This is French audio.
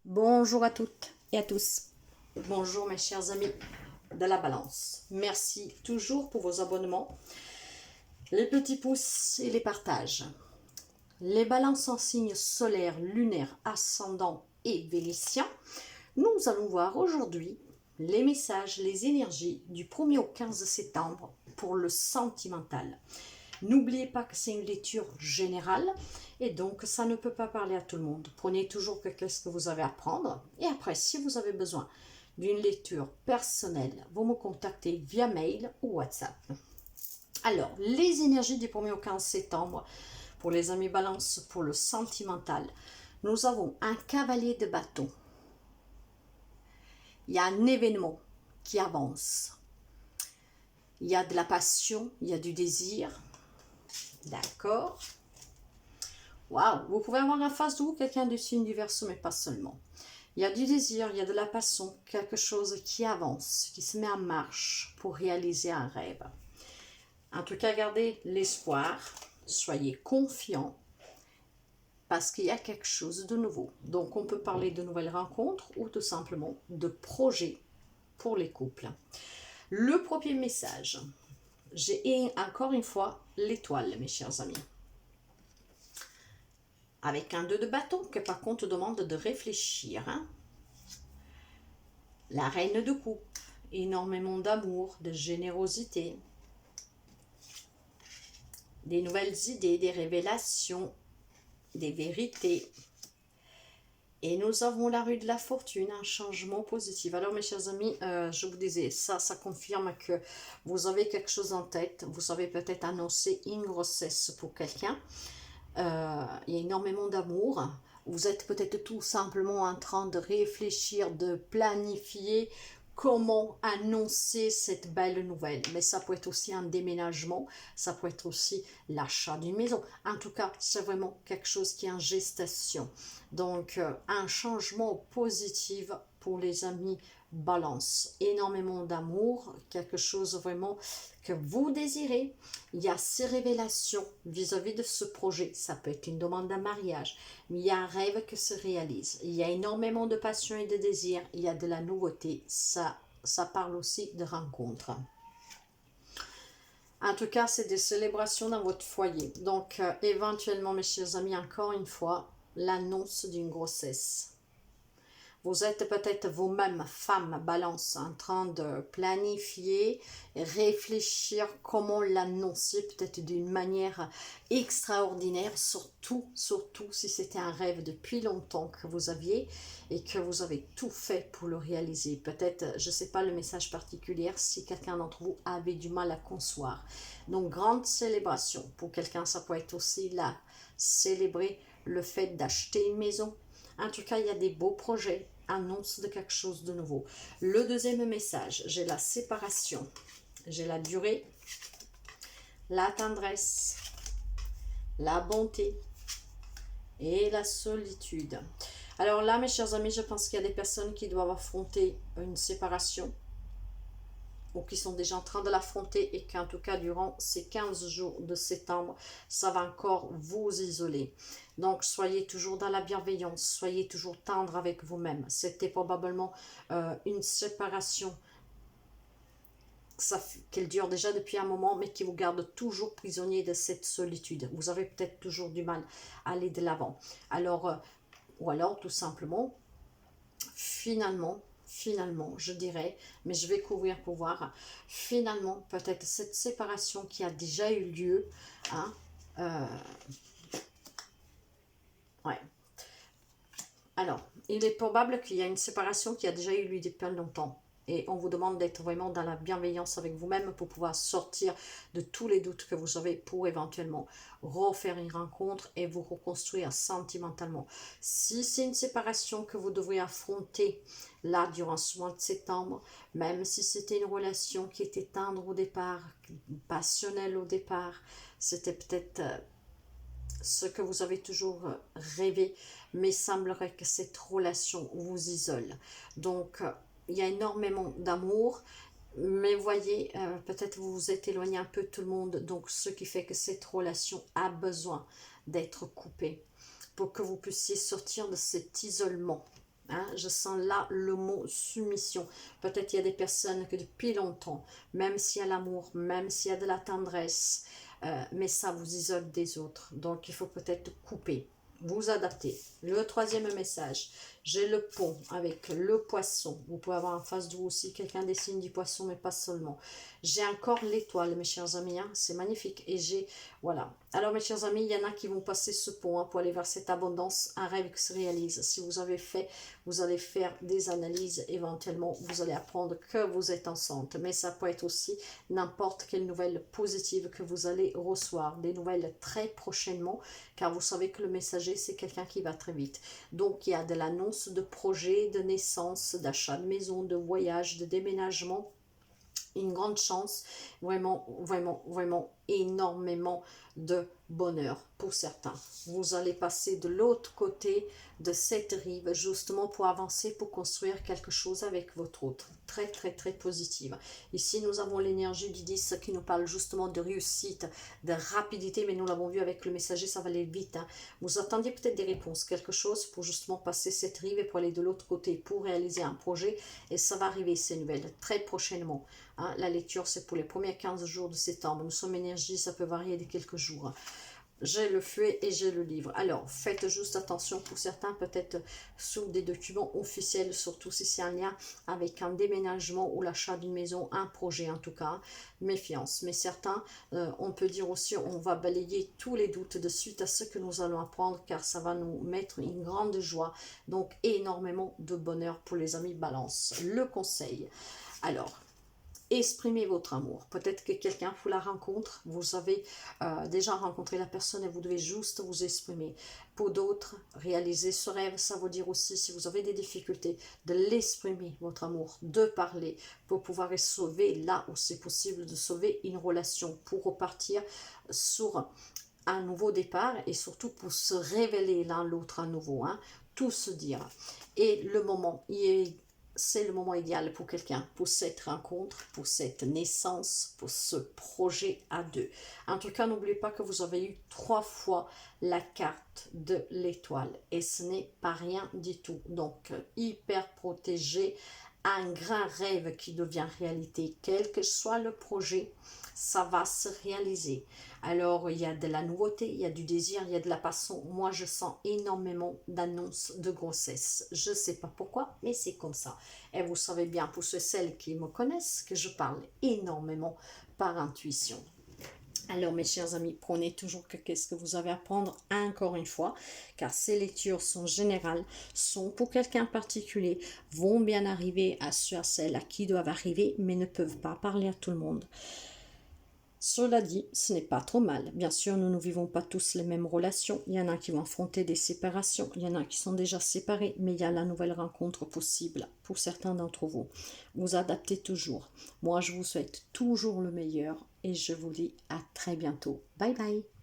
Bonjour à toutes et à tous. Bonjour mes chers amis de la balance. Merci toujours pour vos abonnements, les petits pouces et les partages. Les balances en signe solaire, lunaire, ascendant et vénitien. Nous allons voir aujourd'hui les messages, les énergies du 1er au 15 septembre pour le sentimental. N'oubliez pas que c'est une lecture générale et donc ça ne peut pas parler à tout le monde. Prenez toujours qu'est-ce que vous avez à prendre et après, si vous avez besoin d'une lecture personnelle, vous me contactez via mail ou WhatsApp. Alors, les énergies du 1er au 15 septembre pour les amis balance pour le sentimental. Nous avons un cavalier de bâton. Il y a un événement qui avance. Il y a de la passion, il y a du désir. D'accord. Waouh, vous pouvez avoir en face de vous quelqu'un du signe du Verseau, mais pas seulement. Il y a du désir, il y a de la passion, quelque chose qui avance, qui se met en marche pour réaliser un rêve. En tout cas, gardez l'espoir, soyez confiants, parce qu'il y a quelque chose de nouveau. Donc, on peut parler de nouvelles rencontres ou tout simplement de projets pour les couples. Le premier message, j'ai encore une fois l'étoile, mes chers amis. Avec un 2 de bâton, que par contre demande de réfléchir. La reine de coupe, énormément d'amour, de générosité, des nouvelles idées, des révélations, des vérités. Et nous avons la rue de la fortune, un changement positif. Alors mes chers amis, je vous disais, ça confirme que vous avez quelque chose en tête. Vous avez peut-être annoncé une grossesse pour quelqu'un. Il y a énormément d'amour. Vous êtes peut-être tout simplement en train de réfléchir, de planifier comment annoncer cette belle nouvelle. Mais ça peut être aussi un déménagement, ça peut être aussi l'achat d'une maison. En tout cas, c'est vraiment quelque chose qui est en gestation. Donc, un changement positif pour les amis balance. Énormément d'amour, quelque chose vraiment que vous désirez. Il y a ces révélations vis-à-vis de ce projet. Ça peut être une demande d'un mariage, mais il y a un rêve qui se réalise. Il y a énormément de passion et de désir. Il y a de la nouveauté. Ça parle aussi de rencontres. En tout cas, c'est des célébrations dans votre foyer. Donc, éventuellement, mes chers amis, encore une fois, l'annonce d'une grossesse. Vous êtes peut-être vous-même, femme balance, en train de planifier, réfléchir comment l'annoncer, peut-être d'une manière extraordinaire, surtout si c'était un rêve depuis longtemps que vous aviez et que vous avez tout fait pour le réaliser. Peut-être, je ne sais pas le message particulier, si quelqu'un d'entre vous avait du mal à concevoir. Donc, grande célébration. Pour quelqu'un, ça peut être aussi là, célébrer le fait d'acheter une maison. En tout cas, il y a des beaux projets, annonce de quelque chose de nouveau. Le deuxième message, j'ai la séparation, j'ai la durée, la tendresse, la bonté et la solitude. Alors là, mes chers amis, je pense qu'il y a des personnes qui doivent affronter une séparation ou qui sont déjà en train de l'affronter et qu'en tout cas, durant ces 15 jours de septembre, ça va encore vous isoler. Donc, soyez toujours dans la bienveillance, soyez toujours tendre avec vous-même. C'était probablement une séparation qu'elle dure déjà depuis un moment, mais qui vous garde toujours prisonnier de cette solitude. Vous avez peut-être toujours du mal à aller de l'avant. Alors, ou alors, tout simplement, finalement, je dirais, mais je vais couvrir pour voir, finalement, peut-être cette séparation qui a déjà eu lieu, hein, ouais. Alors, il est probable qu'il y a une séparation qui a déjà eu lieu depuis longtemps. Et on vous demande d'être vraiment dans la bienveillance avec vous-même pour pouvoir sortir de tous les doutes que vous avez pour éventuellement refaire une rencontre et vous reconstruire sentimentalement. Si c'est une séparation que vous devrez affronter là durant ce mois de septembre, même si c'était une relation qui était tendre au départ, passionnelle au départ, c'était peut-être ce que vous avez toujours rêvé, mais il semblerait que cette relation vous isole. Donc, il y a énormément d'amour, mais voyez, peut-être vous vous êtes éloigné un peu de tout le monde, donc ce qui fait que cette relation a besoin d'être coupée pour que vous puissiez sortir de cet isolement. Hein, je sens là le mot soumission. Peut-être il y a des personnes que depuis longtemps, même s'il y a l'amour, même s'il y a de la tendresse, mais ça vous isole des autres. Donc il faut peut-être couper, vous adapter. Le troisième message, j'ai le pont avec le poisson. Vous pouvez avoir en face de vous aussi quelqu'un des signes du poisson, mais pas seulement. J'ai encore l'étoile, mes chers amis, hein, c'est magnifique. Et j'ai, voilà. Alors mes chers amis, il y en a qui vont passer ce pont hein, pour aller vers cette abondance, un rêve qui se réalise. Si vous avez fait, vous allez faire des analyses, éventuellement, vous allez apprendre que vous êtes enceinte. Mais ça peut être aussi n'importe quelle nouvelle positive que vous allez recevoir. Des nouvelles très prochainement, car vous savez que le messager, c'est quelqu'un qui va très vite. Donc il y a de l'annonce de projets, de naissance, d'achat de maison, de voyage, de déménagement. Une grande chance, vraiment, vraiment, vraiment énormément de bonheur pour certains. Vous allez passer de l'autre côté de cette rive justement pour avancer, pour construire quelque chose avec votre autre. Très, très, très positive. Ici, nous avons l'énergie du 10 qui nous parle justement de réussite, de rapidité, mais nous l'avons vu avec le messager, ça va aller vite. Hein. Vous attendiez peut-être des réponses, quelque chose pour justement passer cette rive et pour aller de l'autre côté, pour réaliser un projet. Et ça va arriver, ces nouvelles, très prochainement. Hein. La lecture, c'est pour les premiers 15 jours de septembre. Nous sommes énergie, ça peut varier de quelques jours. J'ai le feuillet et j'ai le livre. Alors, faites juste attention pour certains, peut-être sous des documents officiels, surtout si c'est un lien avec un déménagement ou l'achat d'une maison, un projet en tout cas. Méfiance. Mais certains, on peut dire aussi, on va balayer tous les doutes de suite à ce que nous allons apprendre, car ça va nous mettre une grande joie. Donc, énormément de bonheur pour les amis Balance. Le conseil. Alors, exprimez votre amour. Peut-être que quelqu'un vous la rencontre, vous avez déjà rencontré la personne et vous devez juste vous exprimer. Pour d'autres, réaliser ce rêve, ça veut dire aussi, si vous avez des difficultés, de l'exprimer, votre amour, de parler, pour pouvoir sauver là où c'est possible, de sauver une relation, pour repartir sur un nouveau départ et surtout pour se révéler l'un l'autre à nouveau, hein, tout se dire. Et le moment, c'est le moment idéal pour quelqu'un, pour cette rencontre, pour cette naissance, pour ce projet à deux. En tout cas, n'oubliez pas que vous avez eu 3 fois la carte de l'étoile et ce n'est pas rien du tout. Donc, hyper protégé, un grand rêve qui devient réalité, quel que soit le projet, ça va se réaliser. Alors, il y a de la nouveauté, il y a du désir, il y a de la passion. Moi, je sens énormément d'annonces de grossesse. Je ne sais pas pourquoi, mais c'est comme ça. Et vous savez bien, pour ceux et celles qui me connaissent, que je parle énormément par intuition. Alors mes chers amis, prenez toujours qu'est-ce que vous avez à prendre encore une fois, car ces lectures sont générales, sont pour quelqu'un particulier, vont bien arriver à ceux à celles à qui doivent arriver, mais ne peuvent pas parler à tout le monde. Cela dit, ce n'est pas trop mal. Bien sûr, nous ne vivons pas tous les mêmes relations. Il y en a qui vont affronter des séparations, il y en a qui sont déjà séparés, mais il y a la nouvelle rencontre possible pour certains d'entre vous. Vous adaptez toujours. Moi, je vous souhaite toujours le meilleur et je vous dis à très bientôt. Bye bye.